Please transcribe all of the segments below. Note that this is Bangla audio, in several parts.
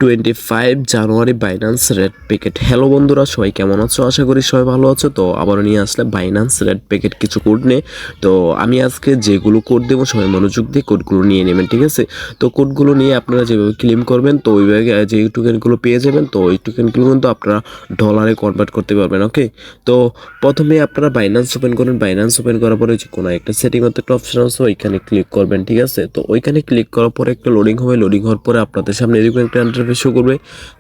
25 জানুয়ারি বাইন্যান্স রেড প্যাকেট। হ্যালো বন্ধুরা, সবাই কেমন আছো? আশা করি সবাই ভালো আছো। তো আবারও নিয়ে আসলে বাইন্যান্স রেড প্যাকেট কিছু কোড নিয়ে। তো আমি আজকে যেগুলো কোড দেবো সবাই মনোযোগ দিয়ে কোডগুলো নিয়ে নেবেন, ঠিক আছে? তো কোডগুলো নিয়ে আপনারা যেভাবে ক্লেম করবেন তো ওইভাবে যে টোকেনগুলো পেয়ে যাবেন, তো ওই টোকেনগুলো কিন্তু আপনারা ডলারে কনভার্ট করতে পারবেন। ওকে, তো প্রথমে আপনারা বাইন্যান্স ওপেন করবেন। বাইন্যান্স ওপেন করার পরে যে কোনো একটা সেটিং মতো একটা অপশন আছে, ওইখানে ক্লিক করবেন, ঠিক আছে? তো ওইখানে ক্লিক করার পরে একটা লোডিং হবে। লোডিং হওয়ার পরে আপনাদের সামনে এরকম একটা ইন্টারফেস শো করবে।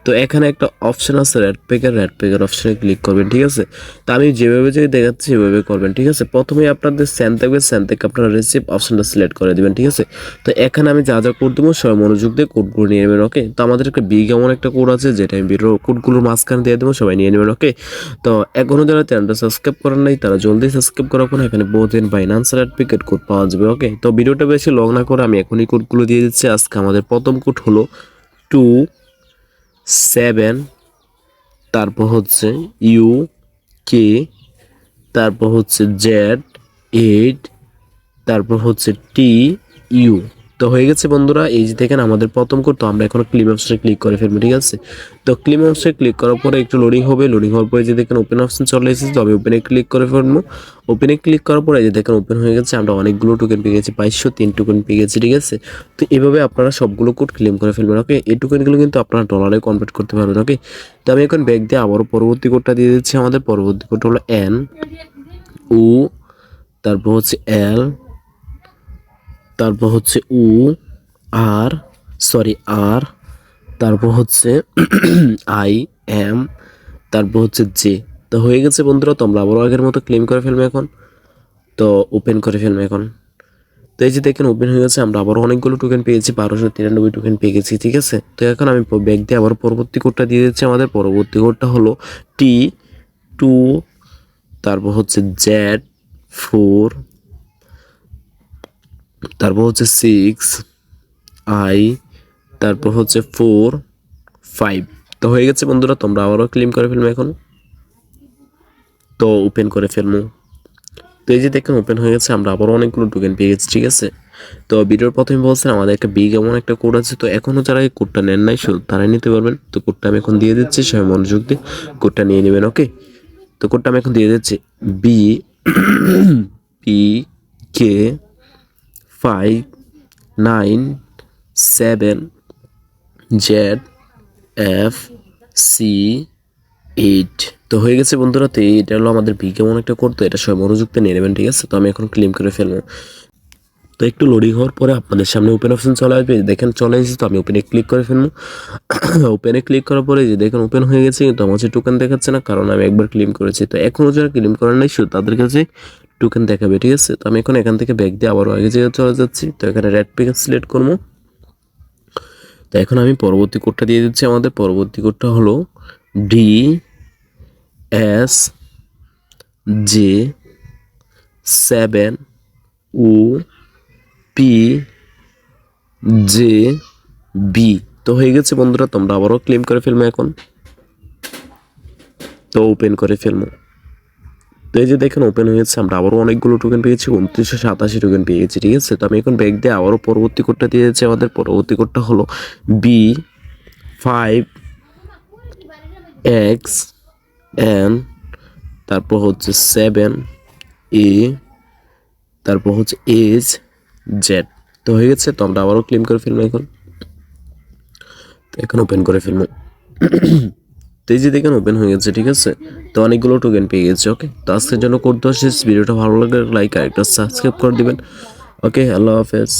তো এখানে একটা অপশন আছে রেড প্যাকের অপশনে ক্লিক করবেন, ঠিক আছে? তো আমি যেভাবে যে দেখাচ্ছি সেভাবে করবেন, ঠিক আছে? প্রথমে আপনাদের স্যান থাকবে, স্যান থেকে আপনারা রিসিভ অপশনটা সিলেক্ট করে দেবেন, ঠিক আছে? তো এখানে আমি যা যা কোড দেবো সবাই মনোযোগ দিয়ে কোডগুলো নিয়ে নেবেন। ওকে, তো আমাদের একটা বিগ এমন একটা কোড আছে যেটা আমি ভিডিও কোডগুলোর মাঝখানে দিয়ে দেবো, সবাই নিয়ে নেবেন। ওকে, তো এখনও যারা চ্যানেলটা সাবস্ক্রাইব করেন নাই তারা জলদি সাবস্ক্রাইব করার পর এখানে বহুদিন বাইন্যান্স রেড প্যাকেট কোড পাওয়া যাবে। ওকে, তো ভিডিওটা বেশি লং না করে আমি এখনই কোডগুলো দিয়ে দিচ্ছি। আজকে আমাদের প্রথম কোড হলো 2 7, তারপর হচ্ছে UK, তারপর হচ্ছে Z 8, তারপর হচ্ছে TU। তো হয়ে গেছে বন্ধুরা, এই যে দেখেন আমাদের প্রথম কোড। তো আমরা এখন ক্লিম অপশনে ক্লিক করে ফেলবো, ঠিক আছে? তো ক্লিম অপশনে ক্লিক করার পরে একটু লোডিং হবে। লোডিং হওয়ার পরে যে দেখেন ওপেন অপশন চলে এসেছে, তো আমি ওপেনে ক্লিক করে ফেলবো। ওপেনে ক্লিক করার পরে যে দেখেন ওপেন হয়ে গেছে। আমরা অনেকগুলো টোকেন পেয়ে গেছি, 503 টোকেন পেয়ে গেছি, ঠিক আছে? তো এভাবে আপনারা সবগুলো কোড ক্লেম করে ফেলবেন। ওকে, এই টোকেনগুলো কিন্তু আপনারা ডলারে কনভার্ট করতে পারবেন। ওকে, তো আমি এখন ব্যাক দিয়ে আবারও পরবর্তী কোডটা দিয়ে দিচ্ছি। আমাদের পরবর্তী কোডটা হলো NU, তারপর হচ্ছে L, তারপর হচ্ছে আর, তারপর হচ্ছে IM, তারপর হচ্ছে জে। তো হয়ে গেছে বন্ধুরা, তো আমরা আবারও আগের মতো ক্লেম করে ফেলবো এখন। তো ওপেন করে ফেলবো এখন। তো এই যে দেখেন ওপেন হয়ে গেছে। আমরা আবারও অনেকগুলো টোকেন পেয়েছি, 1293 টোকেন পেয়ে গেছি, ঠিক আছে? তো এখন আমি ব্যাক দিয়ে আবার পরবর্তী কোডটা দিয়ে দিচ্ছি। আমাদের পরবর্তী কোডটা হলো T2, তারপর হচ্ছে Z4, তারপর হচ্ছে 6I, তারপর হচ্ছে 4 5। তো হয়ে গেছে বন্ধুরা, তোমরা আবারও ক্লেম করে ফেলবো এখন। তো ওপেন করে ফেলবো। তো এই যে দেখেন ওপেন হয়ে গেছে। আমরা আবারও অনেকগুলো টোকেন পেয়ে গেছি, ঠিক আছে? তো ভিডিওর প্রথমে বলছেন আমাদের একটা বিগ এমন একটা কোড আছে। তো এখনও যারা এই কোডটা নেন নাই শুধু তারাই নিতে পারবেন। তো কোডটা আমি এখন দিয়ে দিচ্ছি, সবাই মনোযোগ দিয়ে কোডটা নিয়ে নেবেন। ওকে, তো কোডটা আমি এখন দিয়ে দিচ্ছি BPK597ZFC8। তো হয়ে গেছে বন্ধুরা। তো এটা হলো আমাদের বিগ এমন একটা কোড। তো এটা সবাই মনোযোগ দিয়ে নিয়ে নেবেন, ঠিক আছে? তো আমি এখন ক্লেম করে ফেলবো। তো একটু লোডিং হওয়ার পরে আপনাদের সামনে ওপেন অপশন চলে আসবে, দেখেন চলে এসেছে। তো আমি ওপেনে ক্লিক করে ফেলবো। ওপেনে ক্লিক করার পরে যে দেখেন ওপেন হয়ে গেছে, কিন্তু আমার কাছে টোকেন দেখাচ্ছে না, কারণ আমি একবার ক্লেম করেছি। তো এখনও যারা ক্লেম করেন নাই শুধু তাদের কাছে টোকেন দেখাবে, ঠিক আছে? তো আমি এখন এখান থেকে ব্যাক দিয়ে আবারও আগে জায়গায় চলে যাচ্ছি। তো এখানে রেড প্যাকেট সিলেক্ট করবো। তো এখন আমি পরবর্তী কোডটা দিয়ে দিচ্ছি। আমাদের পরবর্তী কোডটা হলো DSJ7UPJB। তো হয়ে গেছে বন্ধুরা, তোমরা আবারও ক্লেম করে ফেলবো এখন। তো ওপেন করে ফেলবো। তো এই যে দেখেন ওপেন হয়েছে। আমরা আবারও অনেকগুলো টোকেন পেয়েছি, 2987 টোকেন পেয়ে গেছি, ঠিক আছে? তো আমি এখন ব্যাক দিয়ে আবারও পরবর্তী কোডটা দিয়ে দিচ্ছি। আমাদের পরবর্তী কোডটা হলো B5XN, তারপর হচ্ছে 7A, তারপর হচ্ছে HZ। তো হয়ে গেছে। তো আমরা আবারও ক্লেম করে ফেলবো এখন। তো এখন ওপেন করে ফেলবো। তো এই যে দেখেন ওপেন হয়ে গেছে, ঠিক আছে? তো অনেকগুলো টোকেন পেয়ে গেছে। ওকে, তো আজকের জন্য কোড দেওয়া শেষ। ভিডিওটা ভালো লাগলে লাইক আর একটা সাবস্ক্রাইব করে দিবেন। ওকে, আল্লাহ হাফেজ।